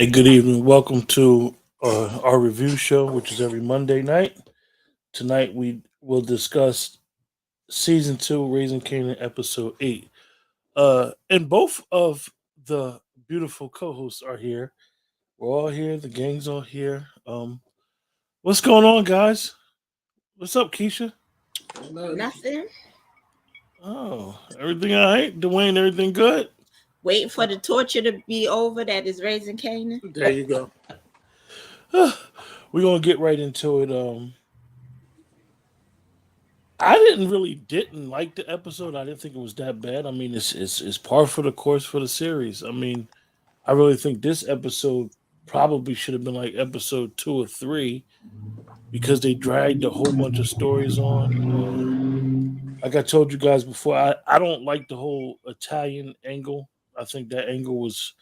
Hey, good evening. Welcome to our review show, which is every Monday night. Tonight we will discuss season two, Raising Kanan, episode 8. And both of the beautiful co-hosts are here. We're all here. The gang's all here. What's going on, guys? What's up, Keisha? Nothing. Oh, everything all right? Dwayne, everything good? Waiting for the torture to be over that is raising Canaan. There you go. We're gonna get right into it. I didn't like the episode. I didn't think it was that bad. I mean, it's par for the course for the series. I mean, I really think this episode probably should have been like episode 2 or 3 because they dragged a whole bunch of stories on. Like I told you guys before, I don't like the whole Italian angle. I think that angle was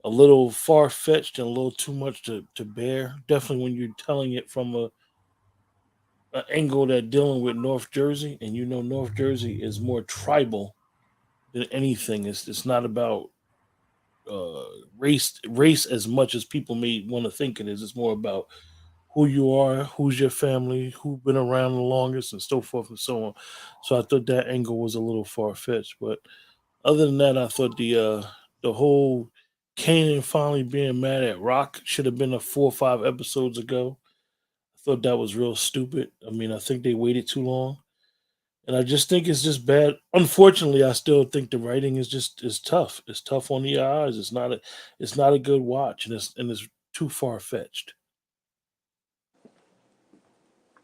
a little far fetched and a little too much to bear. Definitely when you're telling it from an angle that dealing with North Jersey, and you know North Jersey is more tribal than anything. It's not about uh, race as much as people may want to think it is. It's more about who you are, who's your family, who's been around the longest, and so forth and so on. So I thought that angle was a little far fetched, but other than that, I thought the whole Kanan finally being mad at Rock should have been a 4 or 5 episodes ago. I thought that was real stupid. I mean, I think they waited too long, and I just think it's just bad. Unfortunately, I still think the writing is tough. It's tough on the eyes. It's not a good watch, and it's too far fetched.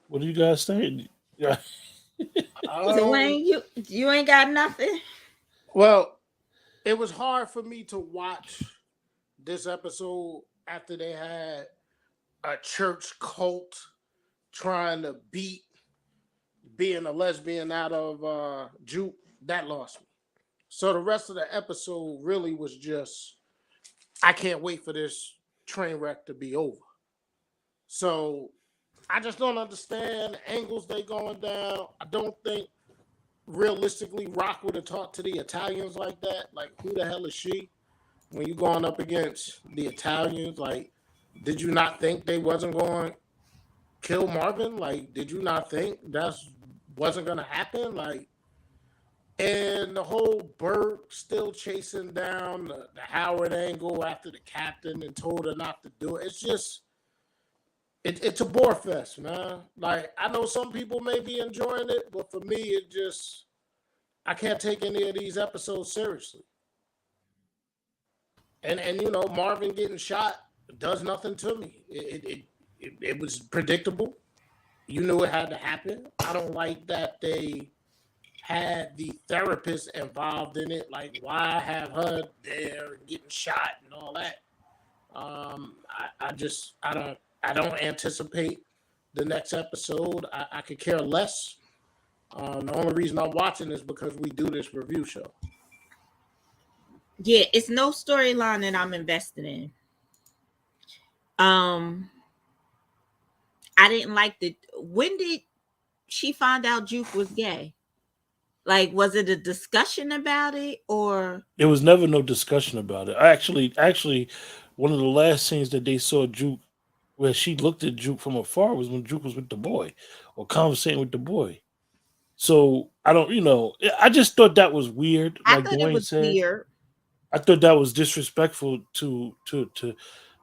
What do you guys think? Yeah. Dwayne, you ain't got nothing. Well, it was hard for me to watch this episode after they had a church cult trying to beat being a lesbian out of Juke. That lost me. So the rest of the episode really was just, I can't wait for this train wreck to be over. So I just don't understand the angles they going down. I don't think realistically Rock would have talked to the Italians like that. Like, who the hell is she? When you going up against the Italians, like, did you not think they wasn't going to kill Marvin? Like, did you not think that's wasn't going to happen? Like, and the whole Burke still chasing down the Howard angle after the captain and told her not to do it. It's just, it's a bore fest, man. Like, I know some people may be enjoying it, but for me, it just, I can't take any of these episodes seriously. And you know, Marvin getting shot does nothing to me. It was predictable. You knew it had to happen. I don't like that they had the therapist involved in it. Like, why have her there getting shot and all that? I don't anticipate the next episode. I could care less. The only reason I'm watching is because we do this review show. Yeah, it's no storyline that I'm invested in. I didn't like the. When did she find out Juke was gay? Like, was it a discussion about it, or There was never no discussion about it. Actually, one of the last scenes that they saw Juke, where she looked at Juke from afar, was when Juke was with the boy, or conversating with the boy. So I don't, I just thought that was weird. I Like thought it Dwayne was said, weird. I thought that was disrespectful to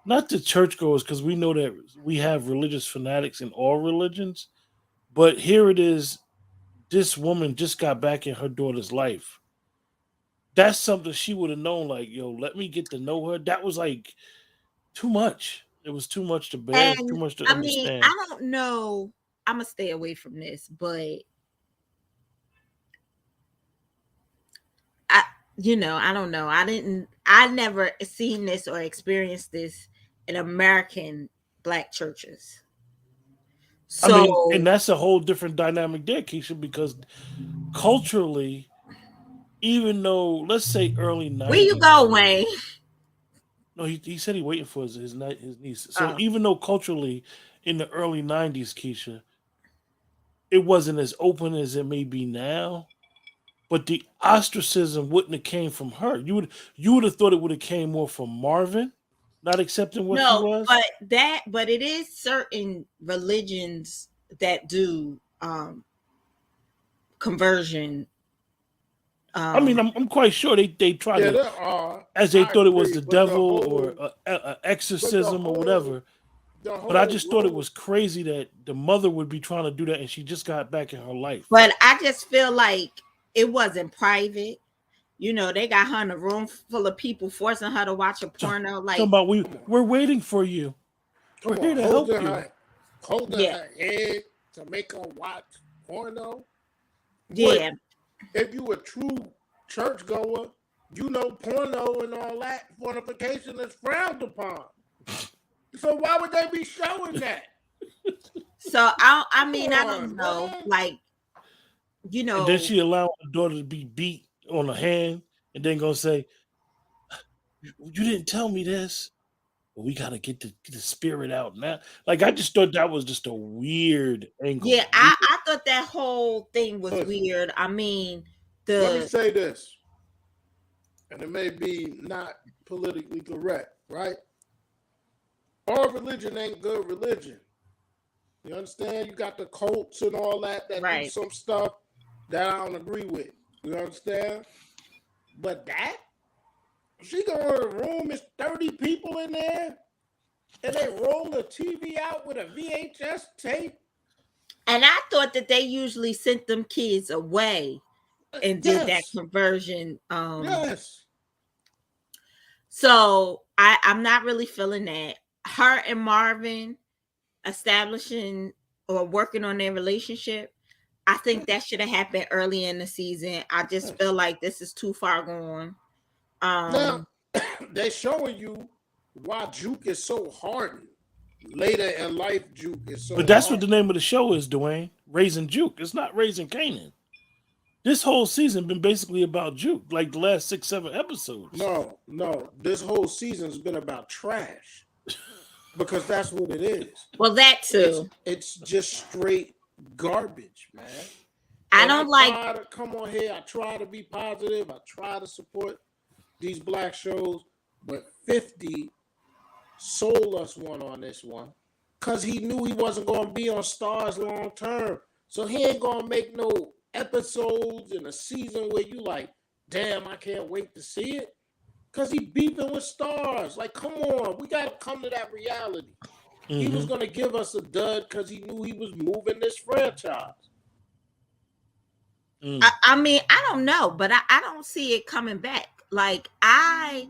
not the churchgoers, because we know that we have religious fanatics in all religions. But here it is, this woman just got back in her daughter's life. That's something she would have known. Like, yo, let me get to know her. That was like too much. It was too much to bear, too And much to I mean, understand. I don't know. I'm gonna stay away from this, but I, I don't know. I never seen this or experienced this in American black churches. I mean, So and that's a whole different dynamic there, Keisha, because culturally, even though, let's say early where you 90s, go, Wayne? no, he said he waiting for his niece. So Oh, even though culturally in the early 90s, Keisha, it wasn't as open as it may be now, but the ostracism wouldn't have came from her. You would have thought it would have came more from Marvin, not accepting what she No, was. but it is certain religions that do conversion. I mean, I'm quite sure they tried Yeah, to, there are. as they I thought it was agree, the but the devil whole, or a but the exorcism or whole, whatever. the But I whole just thought it Roman. was crazy that the mother would be trying to do that, and she just got back in her life. But I just feel like it wasn't private. You know, they got her in a room full of people forcing her to watch a porno. Talking Like, about we're waiting for you. Come We're here on, to help you. holding yeah, her head to make her watch porno. yeah. But if you a true churchgoer, you know porno and all that fornication is frowned upon. So why would they be showing that? So I mean, Come I on, don't know. man. Like, you And then know, she allowed her daughter to be beat on the hand, and then gonna say, "You didn't tell me this." But we gotta get the spirit out now. Like I just thought that was just a weird angle. yeah, I thought that whole thing was Listen, weird. I mean, let me the say this, and it may be not politically correct, right? All religion ain't good religion. You understand? You got the cults and all that do right. some stuff that I don't agree with. You understand? But that, she go in a room, it's 30 people in there, and they roll the TV out with a VHS tape. And I thought that they usually sent them kids away and did that Yes, conversion. yes. So I'm not really feeling that. Her and Marvin establishing or working on their relationship, I think that should have happened early in the season. I just feel like this is too far gone. Now, they're showing you why Juke is so hardened. Later in life, Juke is so But that's what hardened. the name of the show is, Dwayne. Raising Juke. It's not Raising Kanan. This whole season been basically about Juke, like the last 6-7 episodes. No. This whole season's been about trash. Because that's what it is. Well, that too. It's just straight garbage, man. I And don't I like. try to come on here. I try to be positive. I try to support these black shows. But 50 sold us one on this one. Because he knew he wasn't going to be on Stars long term. So he ain't going to make no episodes in a season where you like, damn, I can't wait to see it. Because he beefing with Stars. Like, come on. We got to come to that reality. Mm-hmm. He was going to give us a dud because he knew he was moving this franchise. I mean, I don't know, but I don't see it coming back. Like, I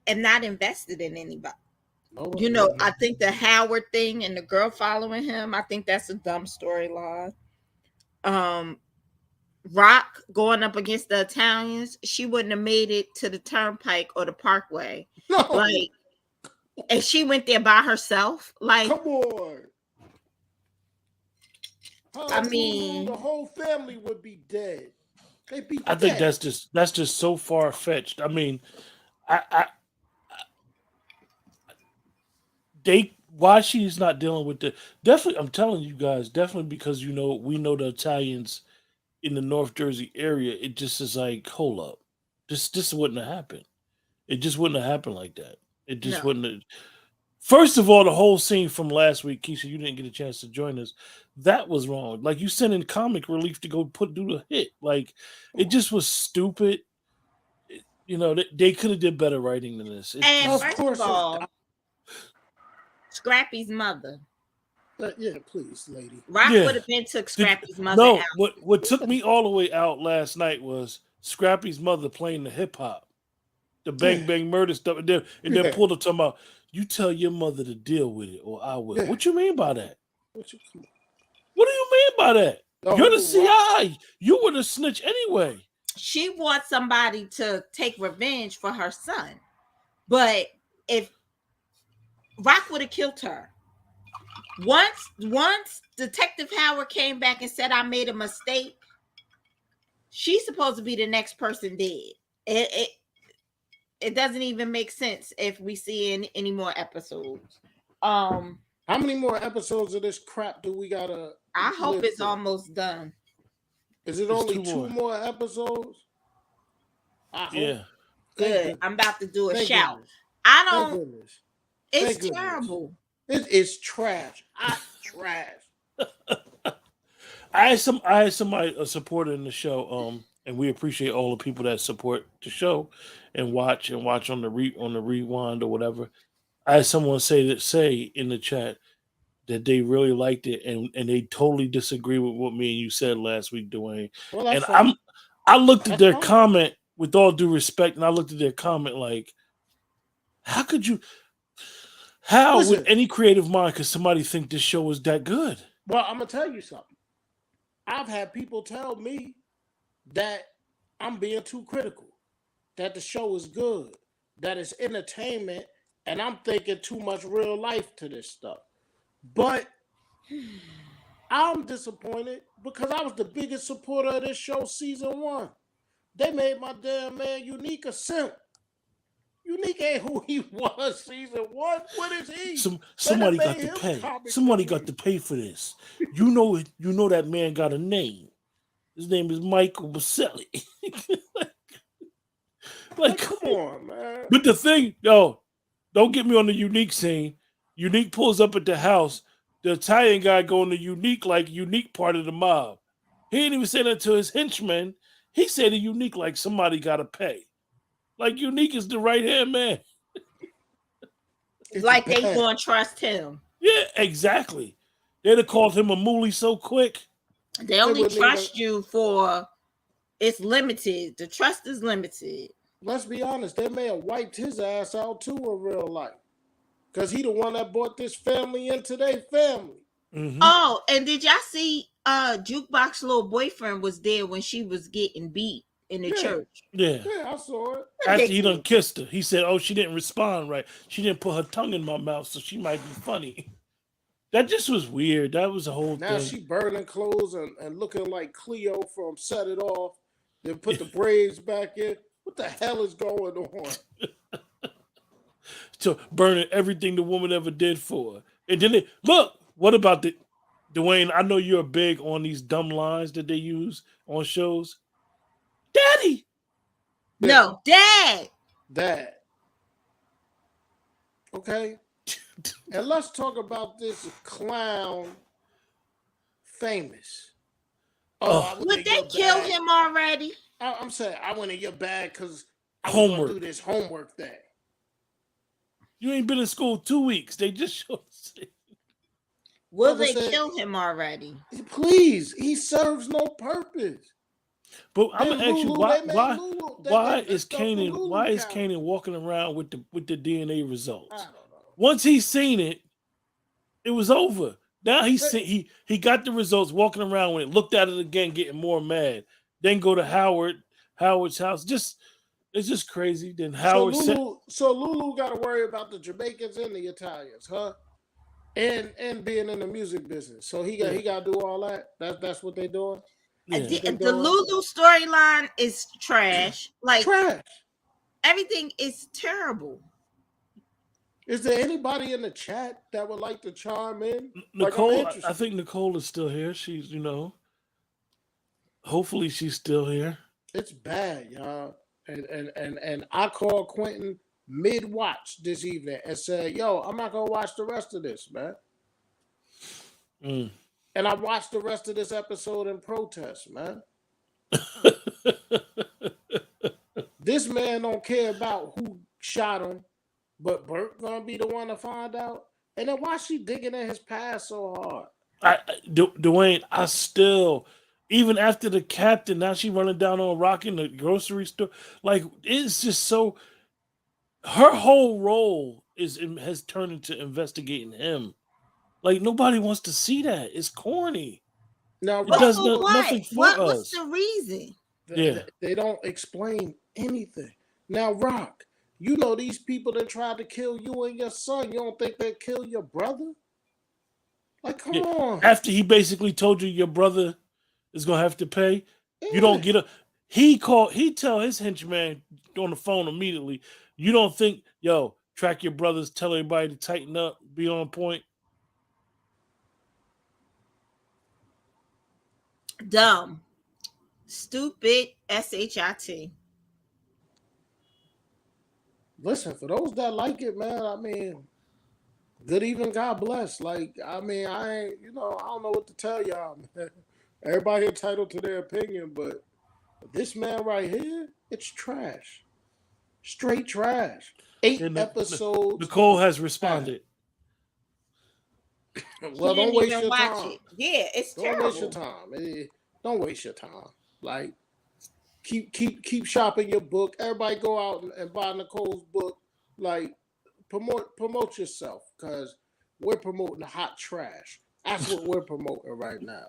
am not invested in anybody. No, You know, I think the Howard thing and the girl following him, I think that's a dumb storyline. Rock going up against the Italians, she wouldn't have made it to the Turnpike or the Parkway. No. Like, and she went there by herself. Like, come on. I mean, the whole family would be dead. They'd be I think that's just so far fetched. I mean, why she's not dealing with the definitely. I'm telling you guys, definitely because we know the Italians in the North Jersey area. It just is like, hold up, this wouldn't have happened. It just wouldn't have happened like that. It just no. wouldn't have. First of all, the whole scene from last week, Keisha, you didn't get a chance to join us. That was wrong. Like, you sent in comic relief to go do the hit. Like, it just was stupid. You know, they could have did better writing than this. And Of first course of all, Scrappy's mother. yeah, please, lady. Rock Yeah. would have been took Scrappy's mother No, out. what took me all the way out last night was Scrappy's mother playing the hip hop, the bang bang murder stuff, and then pulled up talking about, you tell your mother to deal with it, or I will. Yeah. What you mean by that? What do you mean by that? No, You're the Rock. CI. You were the snitch anyway. She wants somebody to take revenge for her son. But if Rock would have killed her. Once Detective Howard came back and said, I made a mistake, she's supposed to be the next person dead. It doesn't even make sense if we see any more episodes. How many more episodes of this crap do we gotta? I hope live it's through? almost done. Is it There's only two two more. more episodes? I hope. Yeah. Good. Thank I'm about to do a Thank shout. goodness. I Thank don't goodness. It's Thank goodness. terrible. It is trash. Trash. I had somebody a supporter in the show, and we appreciate all the people that support the show and watch on the rewind or whatever. I had someone say in the chat that they really liked it, and they totally disagree with what me and you said last week, Dwayne. Well, that's And fine. I looked at That's their fine. comment with all due respect, and I looked at their comment like, how could you? How Listen, with any creative mind could somebody think this show was that good? well, I'm gonna tell you something. I've had people tell me that I'm being too critical, that the show is good, that it's entertainment, and I'm thinking too much real life to this stuff. But I'm disappointed because I was the biggest supporter of this show season 1. They made my damn man Unique a simp. Unique ain't who he was season 1. What is he? Somebody got to pay. Somebody got to pay for this. You know that man got a name. His name is Michael Baselli. like, come on, man. But the thing, yo, don't get me on the Unique scene. Unique pulls up at the house. The Italian guy going to Unique part of the mob. He didn't even say that to his henchman. He said to Unique like somebody got to pay. Like Unique is the right hand man. Like they gonna trust him. Yeah, exactly. They'd have called him a moolie so quick. They only trust you for it's limited. The trust is limited. Let's be honest, they may have wiped his ass out too in real life. Because he the one that brought this family into their family. Mm-hmm. Oh, and did y'all see Jukebox little boyfriend was there when she was getting beat in the church? Yeah, I saw it. After he done kissed her, he said, "Oh, she didn't respond right. She didn't put her tongue in my mouth, so she might be funny." That just was weird. That was the whole thing. Now she burning clothes and looking like Cleo from Set It Off. Then put the braids back in. What the hell is going on? So burning everything the woman ever did for her. And then look, what about Dwayne? I know you're big on these dumb lines that they use on shows. Daddy. No, Dad. Okay. And let's talk about this clown famous. Would they kill him already? I'm saying I went in your bag because I was going to do this homework thing. You ain't been in school 2 weeks. They just showed. Will they kill him already? Please, he serves no purpose. But I'm gonna ask you why is Kanan walking around with the DNA results? Once he's seen it, it was over. Now he got the results, walking around with it, looked at it again, getting more mad. Then go to Howard's house. It's just crazy. Then Howard so Lulu got to worry about the Jamaicans and the Italians, huh? And being in the music business. So he got to do all that. That's what they're doing. Yeah. The Lulu storyline is trash. Like trash. Everything is terrible. Is there anybody in the chat that would like to chime in? Nicole, I think Nicole is still here. She's, hopefully she's still here. It's bad, y'all. And I called Quentin mid-watch this evening and said, yo, I'm not going to watch the rest of this, man. And I watched the rest of this episode in protest, man. This man don't care about who shot him, but Bert gonna be the one to find out. And then why she digging in his past so hard? Dwayne, I still, even after the captain, now she running down on Rock in the grocery store. Like, it's just so. Her whole role has turned into investigating him. Like, nobody wants to see that. It's corny. Now, it does nothing for us. What's the reason? They don't explain anything. Now, Rock, you know these people that tried to kill you and your son. You don't think they'd kill your brother? Like, come on. After he basically told you your brother is gonna have to pay, you don't get a. He tell his henchman on the phone immediately. You don't think, yo, track your brothers, tell everybody to tighten up, be on point. Dumb, stupid, shit. Listen, for those that like it, man, I mean, Good evening, God bless. Like, I mean, I don't know what to tell y'all, man. Everybody entitled to their opinion, but this man right here, it's trash. Straight trash. Eight And episodes Nicole has trash. responded. Well, She don't didn't waste even your watch time. it. Yeah, it's Don't waste your terrible. time. Don't waste your time. Like, keep shopping your book. Everybody go out and buy Nicole's book. Like, promote yourself, because we're promoting hot trash. That's what we're promoting right now.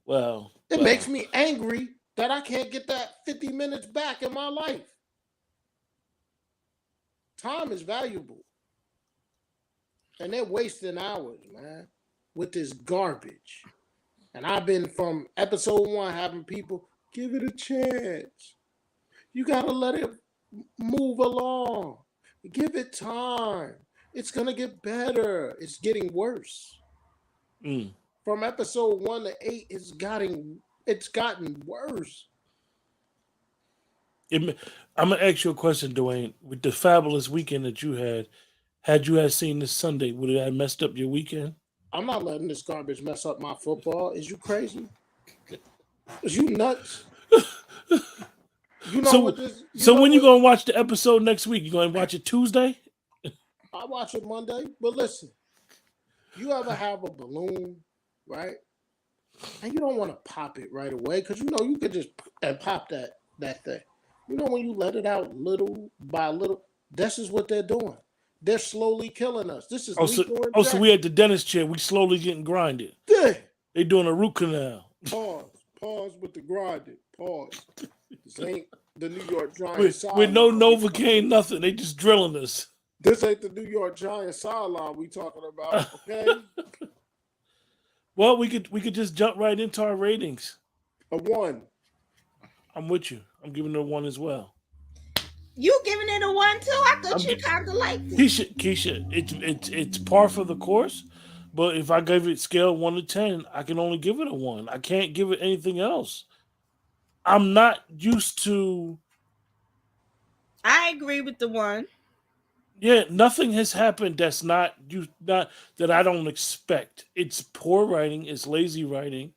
Well, It makes well. me angry that I can't get that 50 minutes back in my life. Time is valuable. And they're wasting hours, man, with this garbage. And I've been from episode 1 having people give it a chance. You gotta let it move along. Give it time. It's gonna get better. It's getting worse. Mm. From episode 1 to 8, it's gotten worse. I'm gonna ask you a question, Dwayne. With the fabulous weekend that had you had seen this Sunday, would it have messed up your weekend? I'm not letting this garbage mess up my football. Is you crazy? Is you nuts? You know So, what this? You so know when you what? gonna watch the episode next week? You gonna watch it Tuesday? I watch it Monday. But listen, you ever have a balloon, right? And you don't want to pop it right away, because you could just and pop that thing. When you let it out little by little, this is what they're doing. They're slowly killing us. This is Oh, so, lethal oh, so we injection. at the dentist chair. We slowly getting grinded. Yeah. They doing a root canal Pause with the grinding. Pause. This ain't the New York Giants with no sideline. Novocaine, nothing. They just drilling us. This ain't the New York Giants sideline we talking about. Okay, Well, we could just jump right into our ratings. a 1. I'm with you. I'm giving it a 1 as well. You giving it a 1 too? I thought I'm you gi- kind of liked it. Keisha, it's par for the course. But if I gave it scale 1 to 10, I can only give it a 1. I can't give it anything else. I'm not used to. I agree with the 1. Yeah, nothing has happened that's not that I don't expect. It's poor writing. It's lazy writing.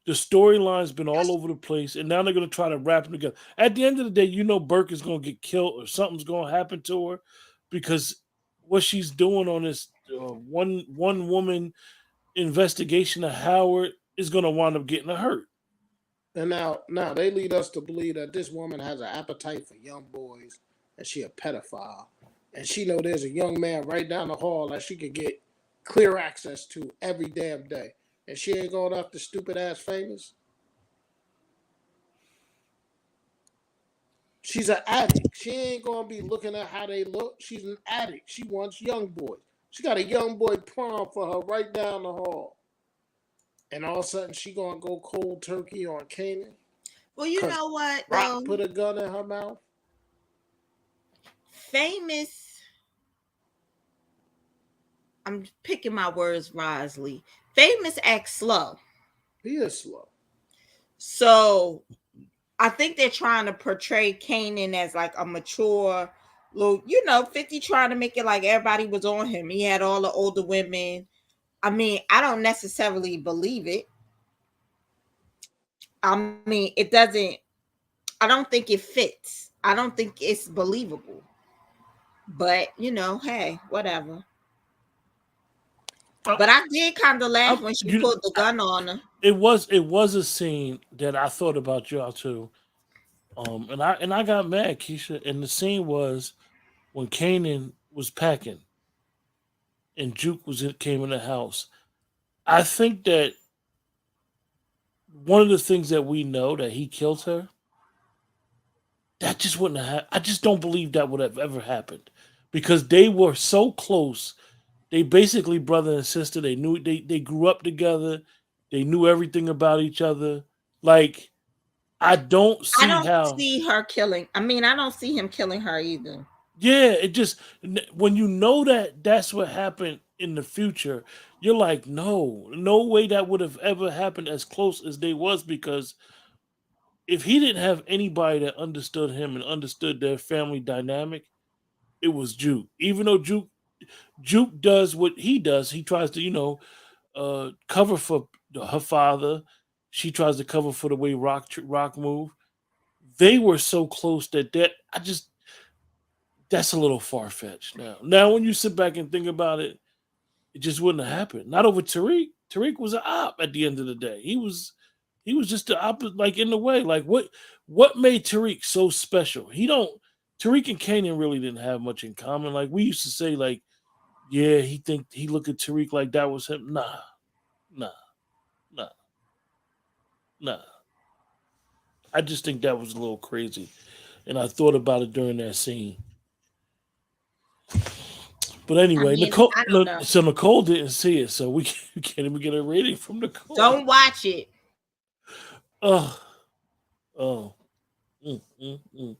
The storyline's been all over the place, and now they're gonna try to wrap them together. At the end of the day, Burke is gonna get killed or something's gonna happen to her because what she's doing on this one woman investigation of Howard is gonna wind up getting her hurt. And now they lead us to believe that this woman has an appetite for young boys, and she a pedophile, and she know there's a young man right down the hall that she could get clear access to every damn day, and she ain't going after stupid ass famous. She's an addict. She ain't gonna be looking at how they look. She's an addict. She wants young boys. She got a young boy prom for her right down the hall. And all of a sudden she gonna go cold turkey on Kanan Well, you because know what Rock though? put a gun in her mouth. Famous. I'm picking my words wisely. Famous acts slow. He is slow. So I think they're trying to portray Kanan as like a mature little, 50 trying to make it like everybody was on him. He had all the older women. I mean, I don't necessarily believe it. I mean, it doesn't, I don't think it fits. I don't think it's believable. But, hey, whatever. But I did kind of laugh when she pulled the gun on her. It was a scene that I thought about y'all too. And I got mad, Keisha. And the scene was when Kanan was packing and Juke came in the house. I think that one of the things that we know that he killed her, that just wouldn't have. I just don't believe that would have ever happened because they were so close. They basically brother and sister. They knew they grew up together. They knew everything about each other. Like I don't I see don't how. see her killing. I mean, I don't see him killing her either. Yeah, it just when you know that that's what happened in the future, you're like, no way that would have ever happened as close as they was because if he didn't have anybody that understood him and understood their family dynamic, it was Juke. Even though Juke does what he does, he tries to cover for her father. She tries to cover for the way Rock move. They were so close that I just that's a little far fetched now. Now when you sit back and think about it, it just wouldn't have happened. Not over Tariq. Tariq was an op at the end of the day. He was just the opposite, like in the way. Like what made Tariq so special? He don't Tariq and Kanan really didn't have much in common. Like we used to say, like, yeah, he looked at Tariq like that was him. Nah, nah, nah. I just think that was a little crazy. And I thought about it during that scene. But I anyway, mean, Nicole. I don't know. So Nicole didn't see it, so we can't even get a rating from Nicole. Don't watch it. Oh, oh. Mm.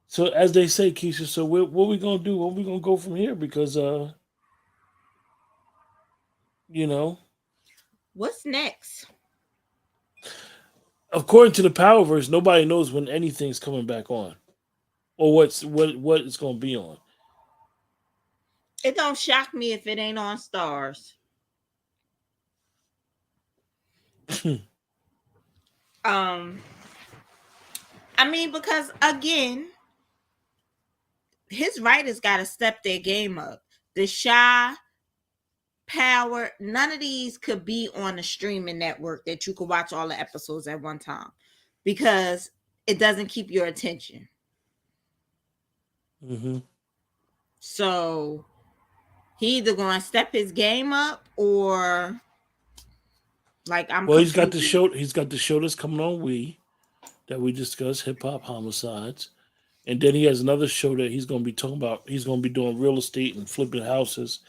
So as they say, Keisha. So what we gonna do? What we gonna go from here? Because you know, What's next? according to the Powerverse, nobody knows when anything's coming back on, or what it's gonna be on. It don't shock me if it ain't on Stars. Um, I mean, because again, his writers got to step their game up. The Shy, Power, none of these could be on a streaming network that you could watch all the episodes at one time because it doesn't keep your attention. Mm-hmm. So he either going to step his game up or like I'm Well, he's got the confused. show. He's got the show that's coming on that we discussed, Hip Hop Homicides. And then he has another show that he's going to be talking about. He's going to be doing real estate and flipping houses.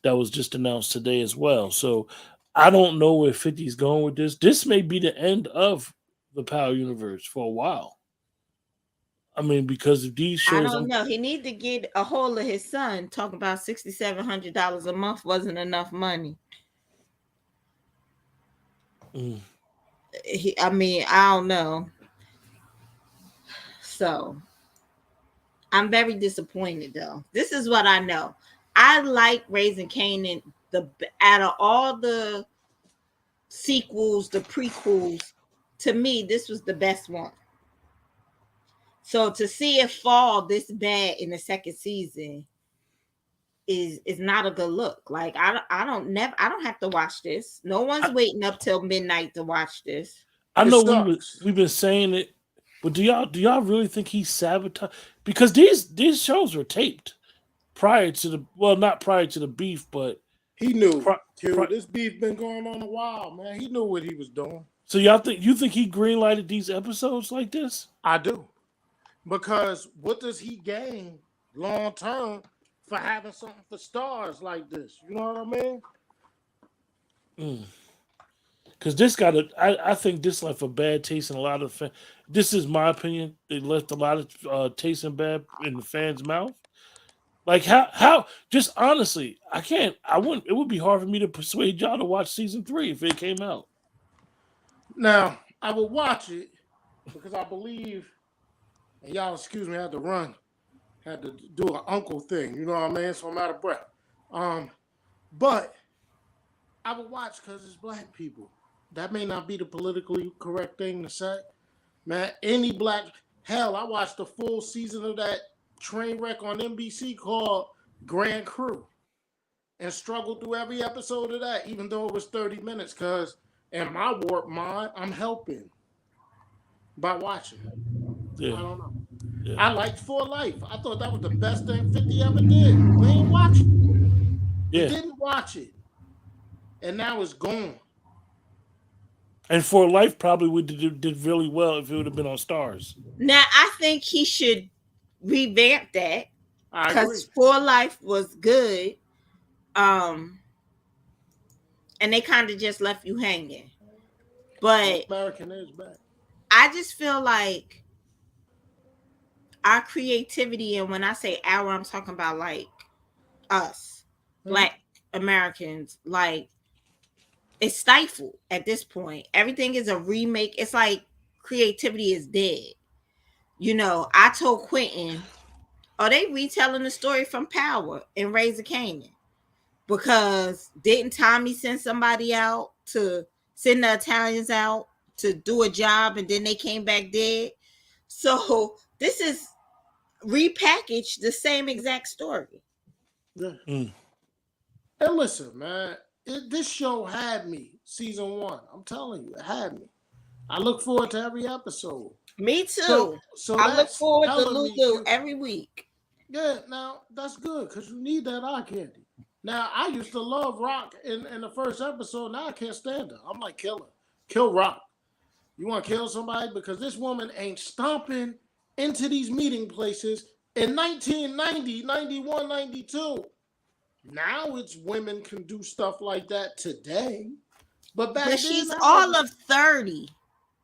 That was just announced today as well. So I don't know where 50's going with this. This may be the end of the Power Universe for a while. I mean, because of these I shows, don't know. He need to get a hold of his son. Talking about $6,700 a month wasn't enough money. Mm. I mean, I don't know. So I'm very disappointed though. This is what I know. I like Raising Kanan. The out of all the sequels, the prequels, to me, this was the best one. So to see it fall this bad in the second season is not a good look. Like I don't have to watch this. No one's waiting up till midnight to watch this. I It know sucks. we've been saying it, but do y'all really think he sabotaged? Because these shows were taped prior to not prior to the beef, but He knew. pri- Q, pri- this beef been going on a while, man. He knew what he was doing. so you think he greenlighted these episodes like this? I do. Because what does he gain long term for having something for stars like this? You know what I mean? Because I think this left a bad taste in a lot of this is my opinion. It left a lot of taste and bad in the fans' mouth. Like how just honestly, I wouldn't. It would be hard for me to persuade y'all to watch season 3 if it came out. Now, I will watch it because I believe, and y'all excuse me, I had to run, had to do an uncle thing, you know what I mean? So I'm out of breath. But I will watch because it's black people. That may not be the politically correct thing to say. Man, any black hell, I watched the full season of that train wreck on NBC called Grand Crew and struggled through every episode of that, even though it was 30 minutes, because in my warped mind, I'm helping by watching. Yeah, I don't know. yeah, I liked For Life. I thought that was the best thing 50 ever did. We ain't watch it. We yeah. didn't watch it. And now it's gone. And For Life probably would did really well if it would have been on Stars. Now I think he should revamp that I agree. because For Life was good. Um, and they kind of just left you hanging. But American is back. I just feel like our creativity, and when I say our, I'm talking about like us, Black Americans, like it's stifled at this point. Everything is a remake. It's like creativity is dead. You know, I told Quentin, are they retelling the story from Power in Raising Kanan? Because didn't Tommy send somebody out to send the Italians out to do a job and then they came back dead? So this is repackaged the same exact story. Yeah. Mm. And listen, man, this show had me season 1. I'm telling you, it had me. I look forward to every episode. Me too. So I look that's forward to telling me Lulu every week. Yeah, now that's good because you need that eye candy. Now I used to love Rock in the first episode. Now I can't stand her. I'm like, kill her, kill Rock. You want to kill somebody because this woman ain't stomping into these meeting places in 1990, 91, 92. Now it's women can do stuff like that today, but But she's all of 30.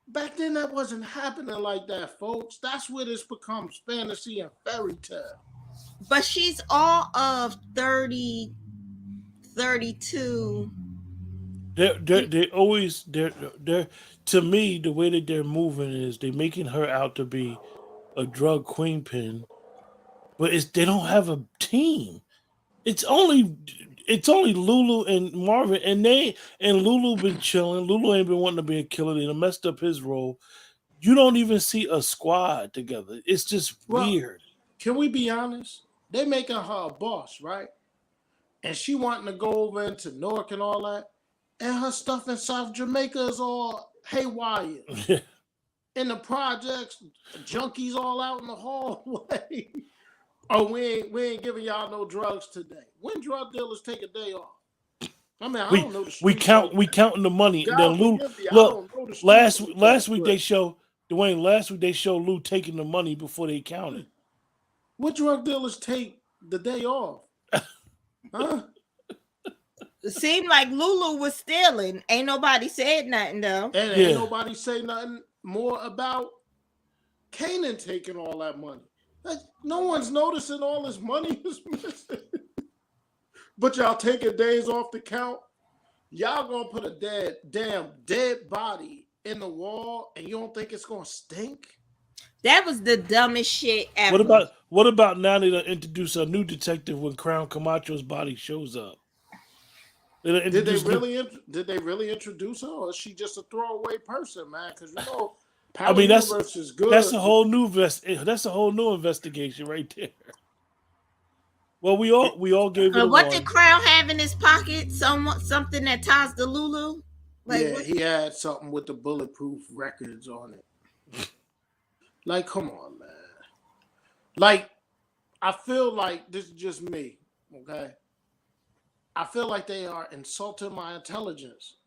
Back then that wasn't happening like that, folks. That's where this becomes fantasy and fairy tale. But she's all of 30, 32. They're always they're to me the way that they're moving is they're making her out to be a drug queenpin, but they don't have a team. It's only Lulu and Marvin, and Lulu been chilling. Lulu ain't been wanting to be a killer. They done messed up his role. You don't even see a squad together. It's just weird. Can we be honest? They making her a boss, right? And she wanting to go over into Newark and all that. And her stuff in South Jamaica is all haywire. In the projects, junkies all out in the hallway. Oh, we ain't giving y'all no drugs today. When drug dealers take a day off? I mean, I don't know the we counting the money. God Then Lou, forgive me, I look, don't know the last streets week but- they show Dwayne. Last week they showed Lou taking the money before they counted. What drug dealers take the day off? Huh? It seemed like Lulu was stealing. Ain't nobody said nothing though. And ain't nobody say nothing more about Kanan taking all that money. No one's noticing all this money is missing. But y'all taking days off the count. Y'all gonna put a dead body in the wall and you don't think it's gonna stink? That was the dumbest shit ever. What about now they introduce a new detective when Crown Camacho's body shows up? Did they really introduce her, or is she just a throwaway person, man? Because you know, Power Universe is good. That's a whole new investigation right there. Well, we all gave it. What did Crown have in his pocket? Something that ties to Lulu. He had something with the bulletproof records on it. Like, come on, man. Like, I feel like this is just me, okay? I feel like they are insulting my intelligence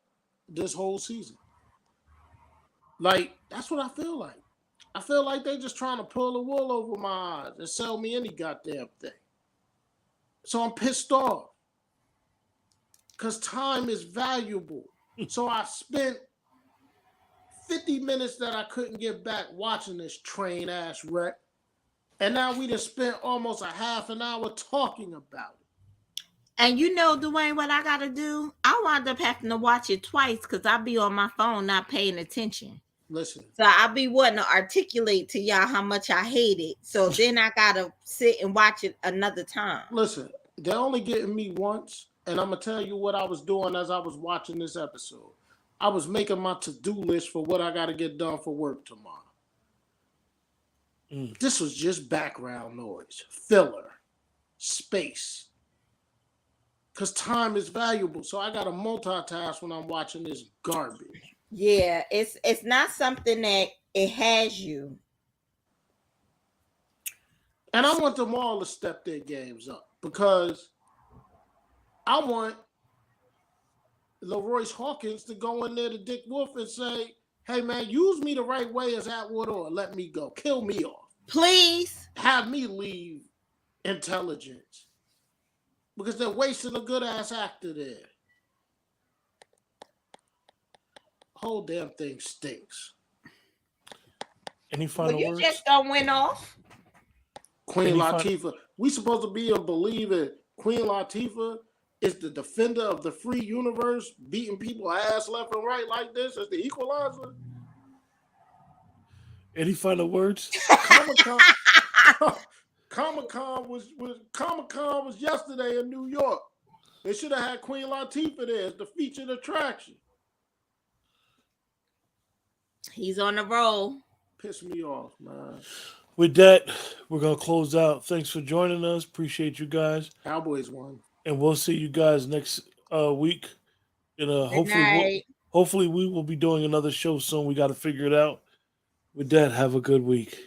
this whole season. Like, that's what I feel like. I feel like they're just trying to pull the wool over my eyes and sell me any goddamn thing. So I'm pissed off. Because time is valuable. So I spent 50 minutes that I couldn't get back watching this train ass wreck. And now we just spent almost a half an hour talking about it. And you know, Dwayne, what I gotta do? I wound up having to watch it twice because I'll be on my phone not paying attention. Listen. So I'll be wanting to articulate to y'all how much I hate it. So then I gotta sit and watch it another time. Listen, they're only getting me once, and I'm gonna tell you what I was doing as I was watching this episode. I was making my to-do list for what I gotta get done for work tomorrow. This was just background noise, filler, space. Because time is valuable, so I gotta multitask when I'm watching this garbage. Yeah, it's not something that it has you. And I want them all to step their games up because I want LaRoyce Hawkins to go in there to Dick Wolf and say, hey, man, use me the right way as Atwood or let me go. Kill me off. Please. Have me leave intelligence because they're wasting a good-ass actor there. Whole damn thing stinks. Any final words? You just don't went off. Queen Latifah. We supposed to be a believer. Queen Latifah is the defender of the free universe, beating people ass left and right like this as the equalizer. Comic-Con was yesterday in New York. They should have had Queen Latifah there as the featured attraction. He's on the roll. Piss me off, man. With that, we're going to close out. Thanks for joining us. Appreciate you guys. Cowboys won. And we'll see you guys next week. And hopefully we will be doing another show soon. We got to figure it out. With that, have a good week.